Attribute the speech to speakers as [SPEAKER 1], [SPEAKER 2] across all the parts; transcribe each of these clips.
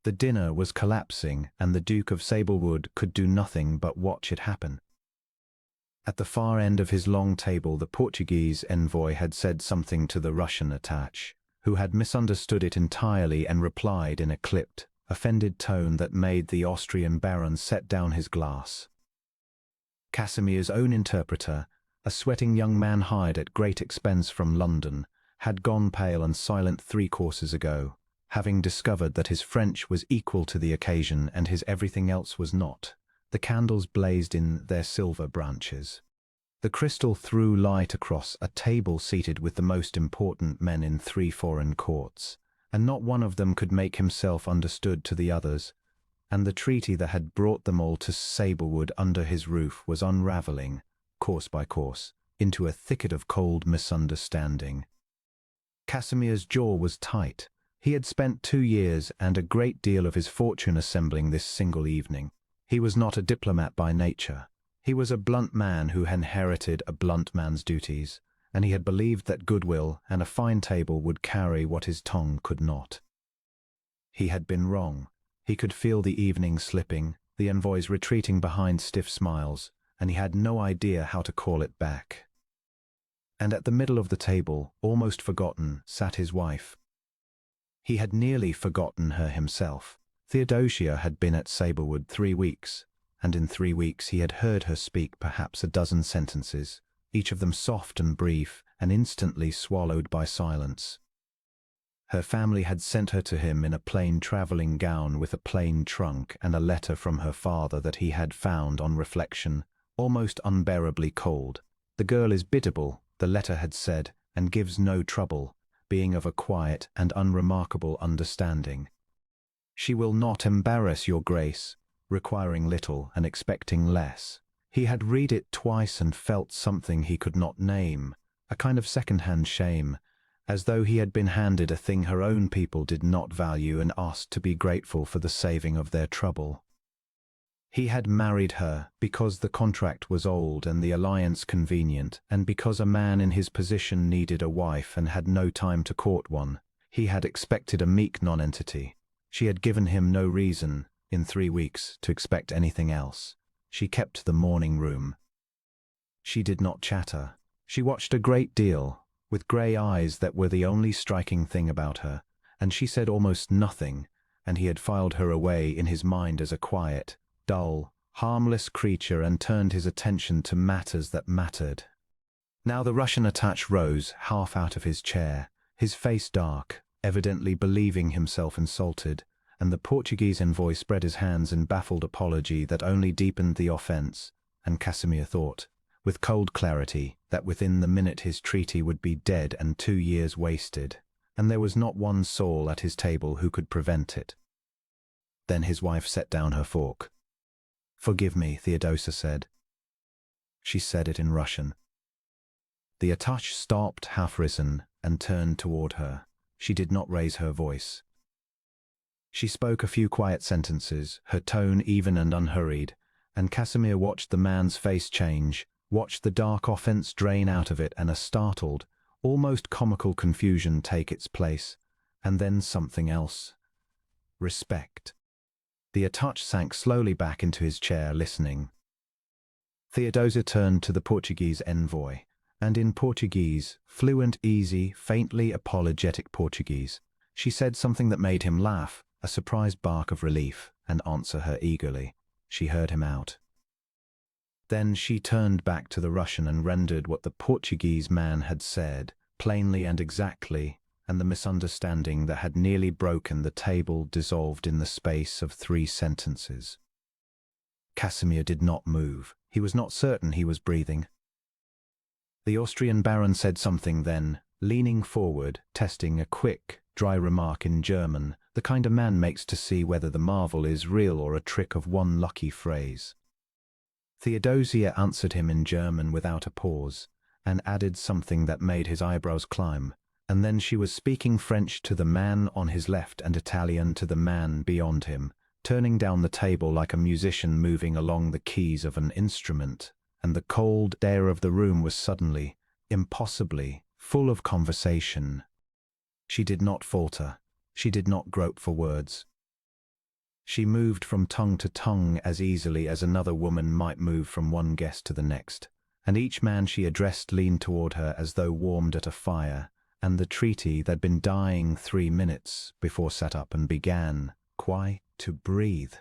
[SPEAKER 1] The dinner was collapsing, and the Duke of Sablewood could do nothing but watch it happen. At the far end of his long table, the Portuguese envoy had said something to the Russian attaché, who had misunderstood it entirely and replied in a clipped, offended tone that made the Austrian baron set down his glass. Casimir's own interpreter, a sweating young man hired at great expense from London, had gone pale and silent 3 courses ago, having discovered that his French was equal to the occasion and his everything else was not. The candles blazed in their silver branches. The crystal threw light across a table seated with the most important men in 3 foreign courts, and not one of them could make himself understood to the others, and the treaty that had brought them all to Sablewood under his roof was unravelling, course by course, into a thicket of cold misunderstanding. Casimir's jaw was tight. He had spent 2 years and a great deal of his fortune assembling this single evening. He was not a diplomat by nature. He was a blunt man who inherited a blunt man's duties, and he had believed that goodwill and a fine table would carry what his tongue could not. He had been wrong. He could feel the evening slipping, the envoys retreating behind stiff smiles, and he had no idea how to call it back. And at the middle of the table, almost forgotten, sat his wife. He had nearly forgotten her himself. Theodosia had been at Sablewood 3 weeks, and in 3 weeks he had heard her speak perhaps a dozen sentences, each of them soft and brief, and instantly swallowed by silence. Her family had sent her to him in a plain travelling gown with a plain trunk and a letter from her father that he had found, on reflection, almost unbearably cold. "The girl is biddable," the letter had said, "and gives no trouble, being of a quiet and unremarkable understanding. She will not embarrass your grace," requiring little and expecting less. He had read it twice and felt something he could not name, a kind of second-hand shame, as though he had been handed a thing her own people did not value and asked to be grateful for the saving of their trouble. He had married her because the contract was old and the alliance convenient, and because a man in his position needed a wife and had no time to court one. He had expected a meek nonentity. She had given him no reason, in 3 weeks, to expect anything else. She kept the morning room. She did not chatter. She watched a great deal, with grey eyes that were the only striking thing about her, and she said almost nothing, and he had filed her away in his mind as a quiet, dull, harmless creature and turned his attention to matters that mattered. Now the Russian attaché rose, half out of his chair, his face dark, evidently believing himself insulted, and the Portuguese envoy spread his hands in baffled apology that only deepened the offence, and Casimir thought, with cold clarity, that within the minute his treaty would be dead and 2 years wasted, and there was not one soul at his table who could prevent it. Then his wife set down her fork. "Forgive me," Theodosia said. She said it in Russian. The attaché stopped, half-risen, and turned toward her. She did not raise her voice. She spoke a few quiet sentences, her tone even and unhurried, and Casimir watched the man's face change, watched the dark offence drain out of it and a startled, almost comical confusion take its place, and then something else. Respect. The attaché sank slowly back into his chair, listening. Theodosia turned to the Portuguese envoy, and in Portuguese, fluent, easy, faintly apologetic Portuguese, she said something that made him laugh, a surprised bark of relief, and answer her eagerly. She heard him out. Then she turned back to the Russian and rendered what the Portuguese man had said, plainly and exactly, and the misunderstanding that had nearly broken the table dissolved in the space of 3 sentences. Casimir did not move. He was not certain he was breathing. The Austrian baron said something then, leaning forward, testing a quick, dry remark in German, the kind a man makes to see whether the marvel is real or a trick of one lucky phrase. Theodosia answered him in German without a pause, and added something that made his eyebrows climb, and then she was speaking French to the man on his left and Italian to the man beyond him, turning down the table like a musician moving along the keys of an instrument, and the cold air of the room was suddenly, impossibly, full of conversation. She did not falter. She did not grope for words. She moved from tongue to tongue as easily as another woman might move from one guest to the next, and each man she addressed leaned toward her as though warmed at a fire, and the treaty that'd been dying 3 minutes before sat up and began, to breathe.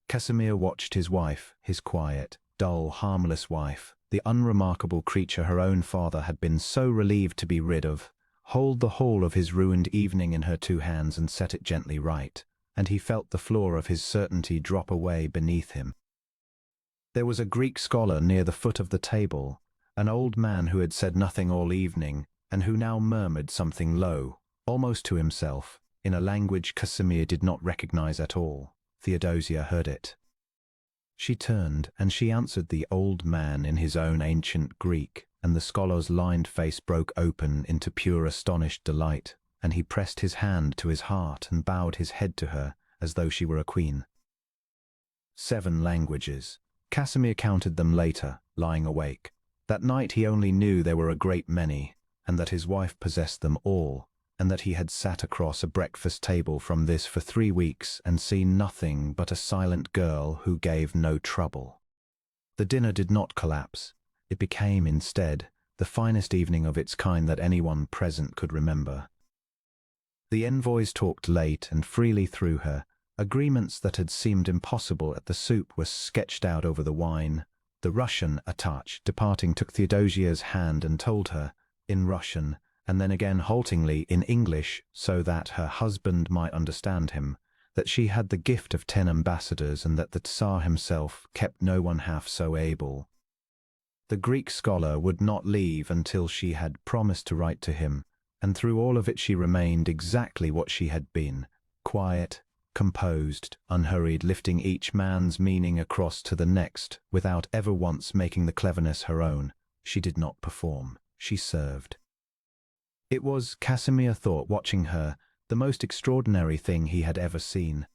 [SPEAKER 1] Casimir watched his wife, his quiet, dull, harmless wife, the unremarkable creature her own father had been so relieved to be rid of, hold the whole of his ruined evening in her 2 hands and set it gently right, and he felt the floor of his certainty drop away beneath him. There was a Greek scholar near the foot of the table, an old man who had said nothing all evening, and who now murmured something low, almost to himself, in a language Casimir did not recognize at all. Theodosia heard it. She turned, and she answered the old man in his own ancient Greek, and the scholar's lined face broke open into pure astonished delight, and he pressed his hand to his heart and bowed his head to her as though she were a queen. 7 languages. Casimir counted them later, lying awake. That night he only knew there were a great many, and that his wife possessed them all, and that he had sat across a breakfast table from this for 3 weeks and seen nothing but a silent girl who gave no trouble. The dinner did not collapse. It became, instead, the finest evening of its kind that anyone present could remember. The envoys talked late and freely through her. Agreements that had seemed impossible at the soup were sketched out over the wine. The Russian attach, departing, took Theodosia's hand and told her, in Russian, and then again haltingly in English, so that her husband might understand him, that she had the gift of 10 ambassadors and that the Tsar himself kept no one half so able. The Greek scholar would not leave until she had promised to write to him, and through all of it she remained exactly what she had been, quiet, composed, unhurried, lifting each man's meaning across to the next, without ever once making the cleverness her own. She did not perform, she served. It was, Casimir thought, watching her, the most extraordinary thing he had ever seen.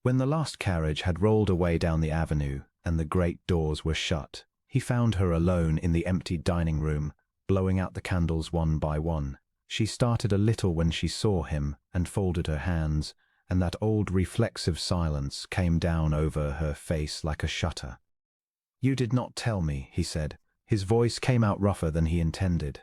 [SPEAKER 1] When the last carriage had rolled away down the avenue, and the great doors were shut, he found her alone in the empty dining room, blowing out the candles one by one. She started a little when she saw him, and folded her hands, and that old reflexive silence came down over her face like a shutter. "You did not tell me," he said. His voice came out rougher than he intended.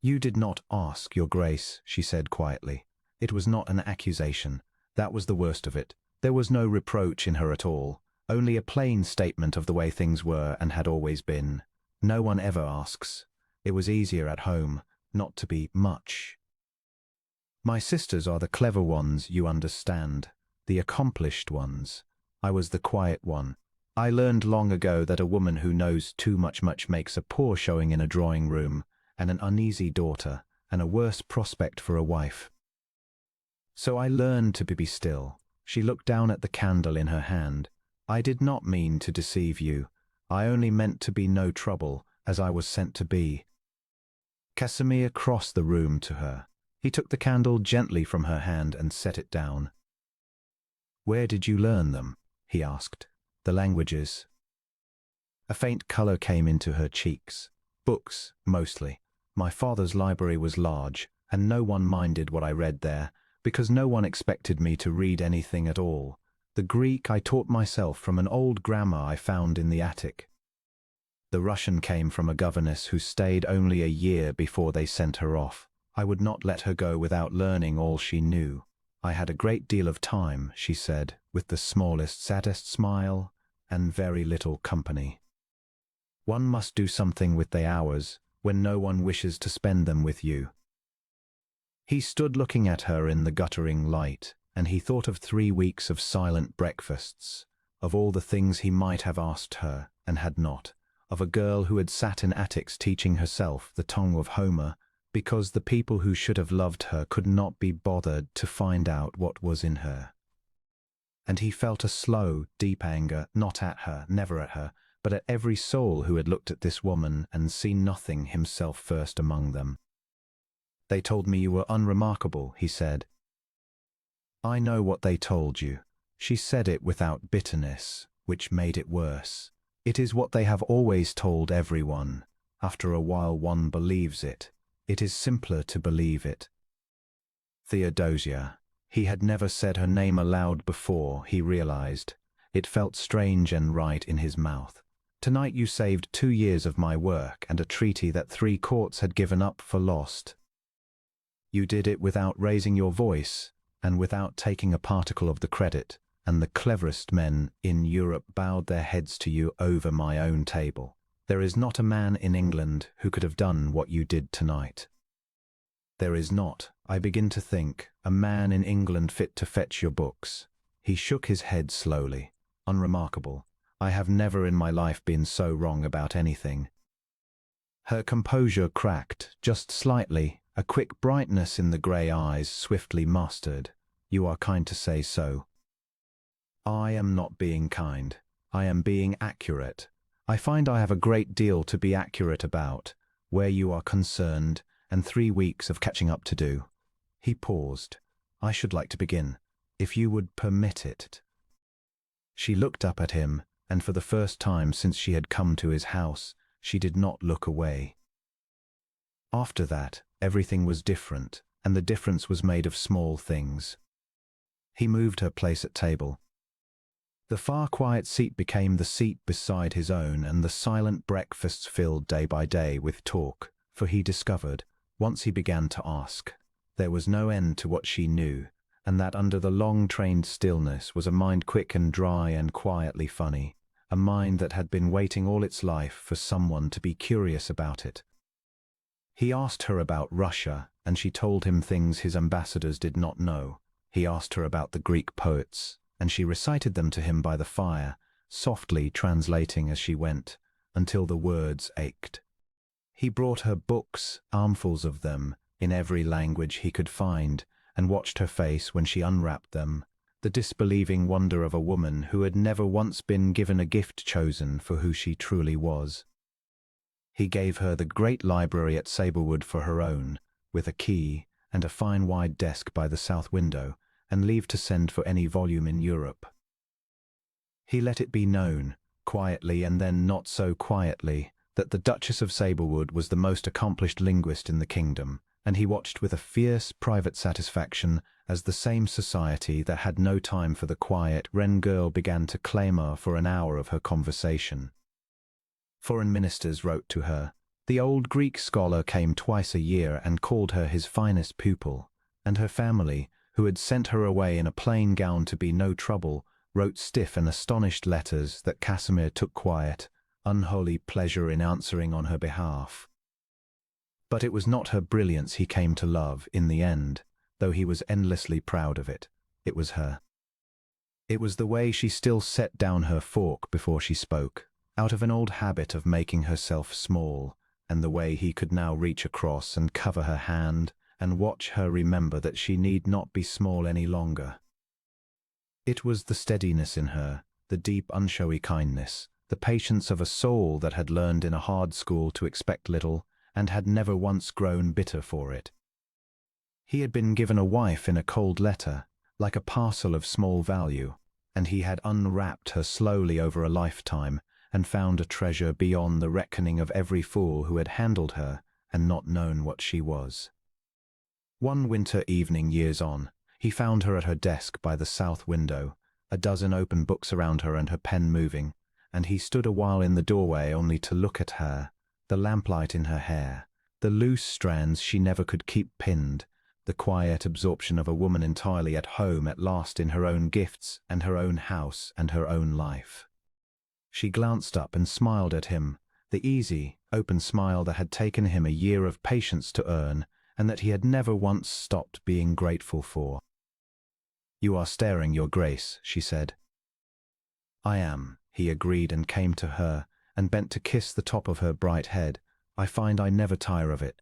[SPEAKER 1] "You did not ask, Your Grace," she said quietly. It was not an accusation. That was the worst of it. There was no reproach in her at all, only a plain statement of the way things were and had always been. No one ever asks. It was easier at home not to be much. "My sisters are the clever ones, you understand, the accomplished ones. I was the quiet one. I learned long ago that a woman who knows too much makes a poor showing in a drawing room, and an uneasy daughter, and a worse prospect for a wife. So I learned to be still." She looked down at the candle in her hand. "I did not mean to deceive you. I only meant to be no trouble, as I was sent to be." Casimir crossed the room to her. He took the candle gently from her hand and set it down. "Where did you learn them?" he asked. "The languages?" A faint color came into her cheeks. "Books, mostly. My father's library was large, and no one minded what I read there, because no one expected me to read anything at all. The Greek I taught myself from an old grammar I found in the attic. The Russian came from a governess who stayed only a year before they sent her off. I would not let her go without learning all she knew. I had a great deal of time," she said, with the smallest, saddest smile, "and very little company. One must do something with the hours when no one wishes to spend them with you." He stood looking at her in the guttering light, and he thought of 3 weeks of silent breakfasts, of all the things he might have asked her and had not, of a girl who had sat in attics teaching herself the tongue of Homer, because the people who should have loved her could not be bothered to find out what was in her. And he felt a slow, deep anger, not at her, never at her, but at every soul who had looked at this woman and seen nothing, himself first among them. "They told me you were unremarkable," he said. "I know what they told you." She said it without bitterness, which made it worse. "It is what they have always told everyone. After a while one believes it. It is simpler to believe it." "Theodosia," He had never said her name aloud before, he realized. It felt strange and right in his mouth. Tonight you saved 2 years of my work and a treaty that 3 courts had given up for lost. You did it without raising your voice and without taking a particle of the credit, and the cleverest men in Europe bowed their heads to you over my own table. There is not a man in England who could have done what you did tonight. There is not, I begin to think, a man in England fit to fetch your books. He shook his head slowly. Unremarkable. I have never in my life been so wrong about anything. Her composure cracked, just slightly, a quick brightness in the grey eyes swiftly mastered. You are kind to say so. I am not being kind. I am being accurate. I find I have a great deal to be accurate about, where you are concerned, and 3 weeks of catching up to do. He paused. I should like to begin, if you would permit it. She looked up at him, and for the first time since she had come to his house, she did not look away. After that, everything was different, and the difference was made of small things. He moved her place at table. The far quiet seat became the seat beside his own, and the silent breakfasts filled day by day with talk, for he discovered, once he began to ask, there was no end to what she knew, and that under the long-trained stillness was a mind quick and dry and quietly funny, a mind that had been waiting all its life for someone to be curious about it. He asked her about Russia, and she told him things his ambassadors did not know. He asked her about the Greek poets, and she recited them to him by the fire, softly translating as she went, until the words ached. He brought her books, armfuls of them, in every language he could find, and watched her face when she unwrapped them, the disbelieving wonder of a woman who had never once been given a gift chosen for who she truly was. He gave her the great library at Sablewood for her own, with a key and a fine wide desk by the south window, and leave to send for any volume in Europe. He let it be known, quietly and then not so quietly, that the Duchess of Sablewood was the most accomplished linguist in the kingdom, and he watched with a fierce private satisfaction as the same society that had no time for the quiet Wren girl began to clamour for an hour of her conversation. Foreign ministers wrote to her. The old Greek scholar came twice a year and called her his finest pupil, and her family, who had sent her away in a plain gown to be no trouble, wrote stiff and astonished letters that Casimir took quiet, unholy pleasure in answering on her behalf. But it was not her brilliance he came to love in the end, though he was endlessly proud of it. It was her. It was the way she still set down her fork before she spoke, out of an old habit of making herself small, and the way he could now reach across and cover her hand and watch her remember that she need not be small any longer. It was the steadiness in her, the deep unshowy kindness, the patience of a soul that had learned in a hard school to expect little, and had never once grown bitter for it. He had been given a wife in a cold letter, like a parcel of small value, and he had unwrapped her slowly over a lifetime, and found a treasure beyond the reckoning of every fool who had handled her and not known what she was. One winter evening years on, he found her at her desk by the south window, a dozen open books around her and her pen moving, and he stood a while in the doorway only to look at her, the lamplight in her hair, the loose strands she never could keep pinned, the quiet absorption of a woman entirely at home at last in her own gifts and her own house and her own life. She glanced up and smiled at him, the easy, open smile that had taken him a year of patience to earn, and that he had never once stopped being grateful for. "You are staring, Your Grace," she said. "I am," he agreed, and came to her, and bent to kiss the top of her bright head. "I find I never tire of it.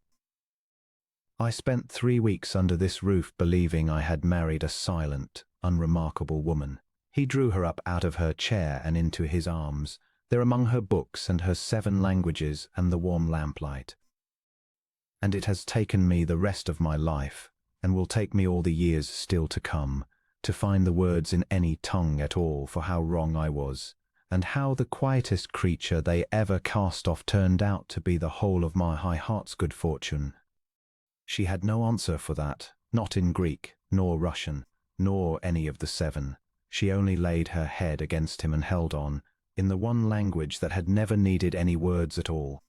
[SPEAKER 1] I spent 3 weeks under this roof believing I had married a silent, unremarkable woman." He drew her up out of her chair and into his arms, there among her books and her 7 languages and the warm lamplight. "And it has taken me the rest of my life, and will take me all the years still to come, to find the words in any tongue at all for how wrong I was, and how the quietest creature they ever cast off turned out to be the whole of my high heart's good fortune." She had no answer for that, not in Greek nor Russian, nor any of the 7. She only laid her head against him and held on, in the one language that had never needed any words at all.